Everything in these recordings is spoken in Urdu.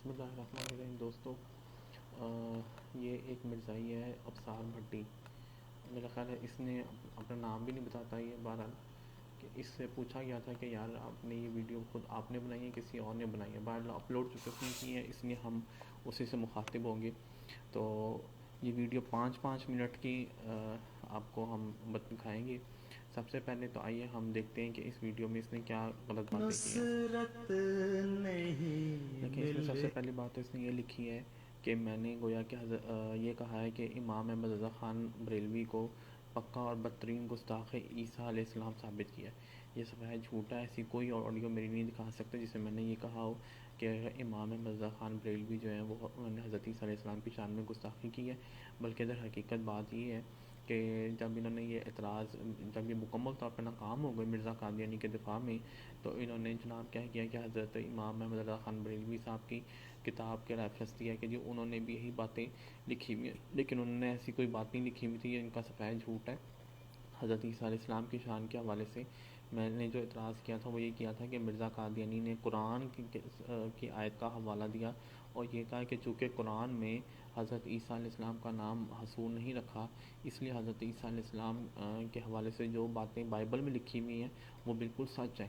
بسم اللہ الرحمن الرحیم دوستو، یہ ایک مرزائی ہے ابصار بھٹی. میرا خیال ہے اس نے اپنا نام بھی نہیں بتاتا. یہ بہرحال کہ اس سے پوچھا گیا تھا کہ یار آپ نے یہ ویڈیو خود آپ نے بنائی ہے کسی اور نے بنائی ہے. بہرحال اپلوڈ چونکہ اس نے کی ہے اس لیے ہم اسی سے مخاطب ہوں گے. تو یہ ویڈیو 5 منٹ کی آپ کو ہم دکھائیں گے. سب سے پہلے تو آئیے ہم دیکھتے ہیں کہ اس ویڈیو میں اس نے کیا غلط باتیں کی ہیں. لیکن اس میں سب سے پہلی بات تو اس نے یہ لکھی ہے کہ میں نے گویا کہ یہ کہا ہے کہ امام احمد رضا خان بریلوی کو پکا اور بدترین گستاخ عیسیٰ علیہ السلام ثابت کیا ہے. یہ سب ہے جھوٹا. ایسی کوئی آڈیو میری نہیں دکھا سکتے جسے میں نے یہ کہا ہو کہ امام احمد رضا خان بریلوی جو ہیں وہ حضرت عیسیٰ علیہ السلام کی شان میں گستاخی کی ہے. بلکہ در حقیقت بات یہ ہے کہ جب انہوں نے یہ اعتراض جب یہ مکمل طور پر ناکام ہو گئے مرزا قادیانی کے دفاع میں، تو انہوں نے جناب کیا کیا کہ حضرت امام احمد رضا خان بریلوی صاحب کی کتاب کے ریفرنس دیا کہ جی انہوں نے بھی یہی باتیں لکھی ہوئی ہیں. لیکن انہوں نے ایسی کوئی بات نہیں لکھی ہوئی تھی. یہ ان کا سفید جھوٹ ہے. حضرت عیسیٰ علیہ السلام کی شان کے حوالے سے میں نے جو اعتراض کیا تھا وہ یہ کیا تھا کہ مرزا قادیانی نے قرآن کی آیت کا حوالہ دیا اور یہ کہا کہ چونکہ قرآن میں حضرت عیسیٰ علیہ السلام کا نام حصور نہیں رکھا، اس لیے حضرت عیسیٰ علیہ السلام کے حوالے سے جو باتیں بائبل میں لکھی ہوئی ہیں وہ بالکل سچ ہیں.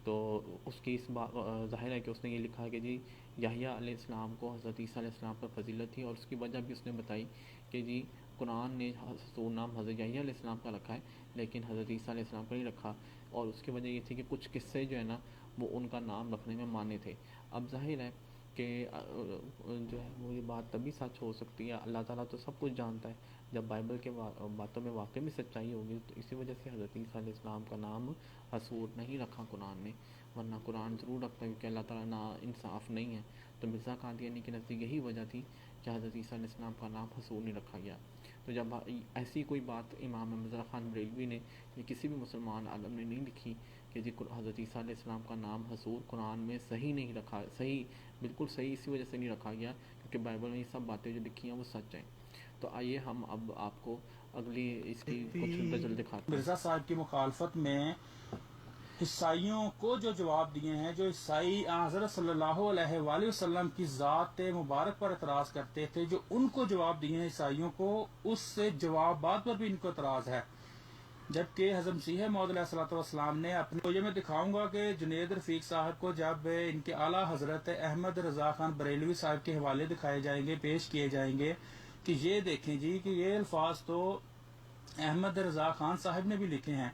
تو اس کی ظاہر ہے کہ اس نے یہ لکھا کہ جی یحییٰ علیہ السلام کو حضرت عیسیٰ علیہ السلام پر فضیلت تھی، اور اس کی وجہ بھی اس نے بتائی کہ جی قرآن نے حضور نام حضرت یحییٰ علیہ السلام کا رکھا ہے لیکن حضرت عیسیٰ علیہ السلام کا نہیں رکھا. اور اس کی وجہ یہ تھی کہ کچھ قصے جو ہے نا وہ ان کا نام رکھنے میں مانے تھے. اب ظاہر ہے کہ جو ہے وہ یہ بات تبھی سچ ہو سکتی ہے. اللہ تعالیٰ تو سب کچھ جانتا ہے. جب بائبل کے باتوں میں واقعی میں سچائی ہوگی تو اسی وجہ سے حضرت عیسیٰ علیہ السلام کا نام حصور نہیں رکھا قرآن نے، ورنہ قرآن ضرور رکھتا ہے کیونکہ اللہ تعالیٰ نا انصاف نہیں ہے. تو مرزا قادیانی کے نزدیک یہی وجہ تھی کہ حضرت عیسیٰ علیہ السلام کا نام حصور نہیں رکھا گیا. تو جب ایسی کوئی بات امام احمد رضا خان بریلوی نے یا کسی بھی مسلمان عالم نے نہیں لکھی کہ جی حضرت عیسیٰ علیہ السلام کا نام حصور قرآن میں صحیح نہیں رکھا، صحیح بالکل صحیح اسی وجہ سے نہیں رکھا گیا کیونکہ بائبل میں یہ سب باتیں جو لکھی ہیں وہ سچ ہیں. تو آئیے ہم اب آپ کو اگلی اس کی کچھ غزل دکھاتے ہیں. مرزا صاحب کی مخالفت میں عیسائیوں کو جو جواب دیے ہیں، جو عیسائی حضرت صلی اللہ علیہ وآلہ وسلم کی ذات مبارک پر اعتراض کرتے تھے، جو ان کو جواب دیے ہیں عیسائیوں کو، اس سے جوابات پر بھی ان کو اعتراض ہے. جبکہ حضرت مسیح موعود علیہ الصلوۃ والسلام نے اپنے تو یہ میں دکھاؤں گا کہ جنید رفیق صاحب کو جب ان کے اعلیٰ حضرت احمد رضا خان بریلوی صاحب کے حوالے دکھائے جائیں گے، پیش کیے جائیں گے کہ یہ دیکھیں جی کہ یہ الفاظ تو احمد رضا خان صاحب نے بھی لکھے ہیں،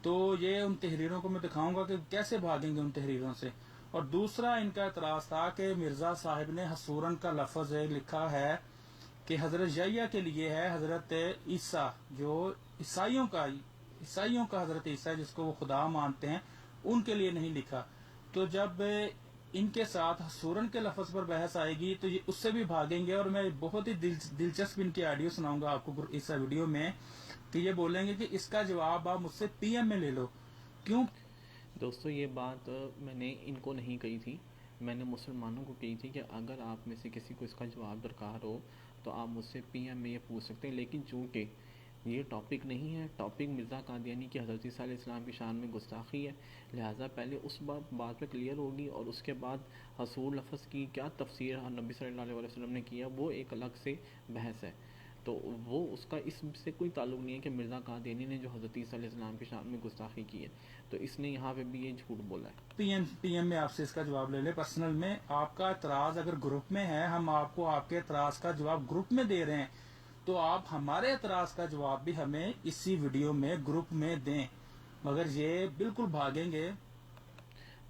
تو یہ ان تحریروں کو میں دکھاؤں گا کہ کیسے بھاگیں گے ان تحریروں سے. اور دوسرا ان کا اعتراض تھا کہ مرزا صاحب نے حصوراً کا لفظ لکھا ہے کہ حضرت یحییٰ کے لیے ہے حضرت عیسیٰ، جو عیسائیوں کا حضرت عیسیٰ جس کو وہ خدا مانتے ہیں ان کے لیے نہیں لکھا. تو جب ان کے ساتھ حصوراً کے لفظ پر بحث آئے گی تو یہ اس سے بھی بھاگیں گے. اور میں بہت ہی دلچسپ ان کی آڈیو سناؤں گا آپ کو اس ویڈیو میں کہ یہ بولیں گے کہ اس کا جواب آپ مجھ سے پی ایم میں لے لو. کیوں؟ دوستو یہ بات میں نے ان کو نہیں کہی تھی، میں نے مسلمانوں کو کہی تھی کہ اگر آپ میں سے کسی کو اس کا جواب درکار ہو تو آپ مجھ سے پی ایم میں یہ پوچھ سکتے ہیں. لیکن چونکہ یہ ٹاپک نہیں ہے، ٹاپک مرزا قادیانی کی حضرت عیسیٰ علیہ السلام کی شان میں گستاخی ہے، لہٰذا پہلے اس بات پہ کلیئر ہوگی اور اس کے بعد حصور لفظ کی کیا تفسیر نبی صلی اللہ علیہ وسلم نے کیا وہ ایک الگ سے بحث ہے. تو وہ اس کا اس سے کوئی تعلق نہیں ہے کہ مرزا قادیانی نے جو حضرت عیسیٰ علیہ السلام کی شان میں گستاخی کی ہے تو اس نے یہاں پہ بھی یہ جھوٹ بولا ہے. پی ایم میں آپ سے اس کا جواب لے لے. پرسنل میں آپ کا اعتراض اگر گروپ میں ہے، ہم آپ کو آپ کے اعتراض کا جواب گروپ میں دے رہے ہیں تو آپ ہمارے اعتراض کا جواب بھی ہمیں اسی ویڈیو میں گروپ میں دیں. مگر یہ بالکل بھاگیں گے.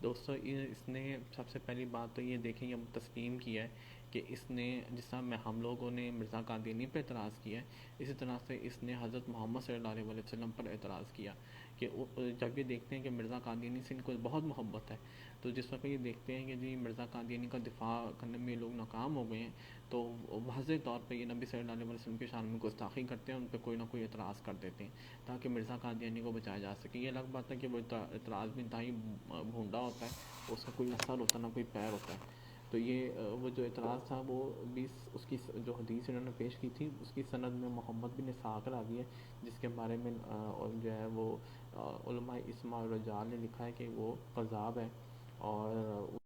دوستو اس نے سب سے پہلی بات تو یہ دیکھیں یہ تسلیم کیا ہے کہ اس نے جس طرح میں ہم لوگوں نے مرزا قادیانی پہ اعتراض کیا ہے اسی طرح سے اس نے حضرت محمد صلی اللہ علیہ وسلم پر اعتراض کیا کہ جب یہ دیکھتے ہیں کہ مرزا قادیانی سے ان کو بہت محبت ہے تو جس وقت یہ دیکھتے ہیں کہ جی مرزا قادیانی کا دفاع کرنے میں یہ لوگ ناکام ہو گئے ہیں تو واضح طور پہ یہ نبی صلی اللہ علیہ وسلم کی شان میں گستاخی کرتے ہیں، ان پہ کوئی نہ کوئی اعتراض کر دیتے ہیں تاکہ مرزا قادیانی کو بچایا جا سکے. یہ الگ بات ہے کہ وہ اعتراض بھی انتہائی بھونڈا ہوتا ہے، اس کا کوئی اثر ہوتا ہے نہ کوئی پیر ہوتا ہے. تو یہ وہ جو اعتراض تھا وہ بھی اس کی جو حدیث انہوں نے پیش کی تھی اس کی سند میں محمد بن اسحاق راوی ہے جس کے بارے میں جو ہے وہ علماء اسماء الرجال نے لکھا ہے کہ وہ قذاب ہے اور